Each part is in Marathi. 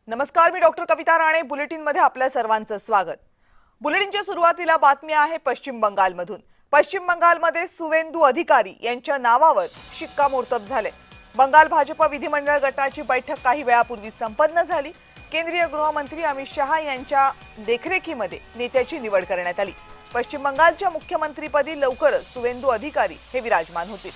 नमस्कार, मी डॉक्टर कविता राणे. बुलेटिनमध्ये आपल्या सर्वांचं स्वागत. बुलेटिनच्या सुरुवातीला बातमी आहे पश्चिम बंगालमधून. पश्चिम बंगालमध्ये सुवेंदू अधिकारी यांच्या नावावर शिक्कामोर्तब झाले. बंगाल भाजप विधिमंडळ गटाची बैठक काही वेळापूर्वी संपन्न झाली. केंद्रीय गृहमंत्री अमित शहा यांच्या देखरेखीमध्ये नेत्याची निवड करण्यात आली. पश्चिम बंगालच्या मुख्यमंत्रीपदी लवकरच सुवेंदू अधिकारी हे विराजमान होतील.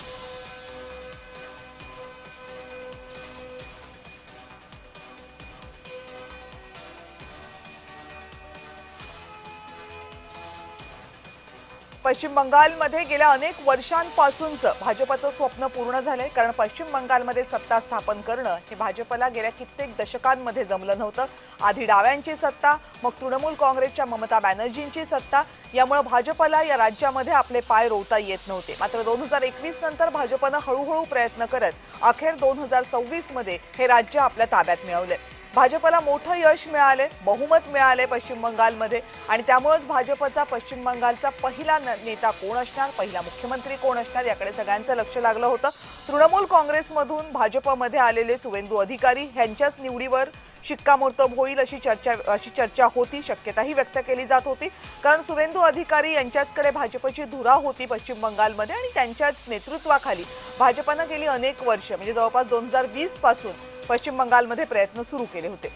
पश्चिम बंगालमध्ये गेल्या अनेक वर्षांपासूनचं भाजपचं स्वप्न पूर्ण झालंय. कारण पश्चिम बंगालमध्ये सत्ता स्थापन करणं हे भाजपला गेल्या कित्येक दशकांमध्ये जमलं नव्हतं. आधी डाव्यांची सत्ता, मग तृणमूल काँग्रेसच्या ममता बॅनर्जींची सत्ता. यामुळे भाजपला या राज्यामध्ये आपले पाय रोवता येत नव्हते. मात्र 2021 नंतर भाजपनं हळूहळू प्रयत्न करत अखेर 2026 मध्ये हे राज्य आपल्या ताब्यात मिळवले. भाजपला मोठं यश मिळाले, बहुमत मिळाले पश्चिम बंगालमध्ये आणि त्यामुळेच भाजपचा पश्चिम बंगालचा पहिला नेता कोण असणार, पहिला मुख्यमंत्री कोण असणार याकडे सगळ्यांचं लक्ष लागलं होतं. तृणमूल काँग्रेसमधून भाजपमध्ये आलेले सुवेंदू अधिकारी यांच्याच निवडीवर शिक्कामोर्तब होईल अशी चर्चा होती, शक्यताही व्यक्त केली जात होती. कारण सुवेंदू अधिकारी यांच्याचकडे भाजपची धुरा होती पश्चिम बंगालमध्ये आणि त्यांच्याच नेतृत्वाखाली भाजपनं गेली अनेक वर्ष म्हणजे जवळपास 2020 पासून पश्चिम बंगालमध्ये प्रयत्न सुरू केले होते.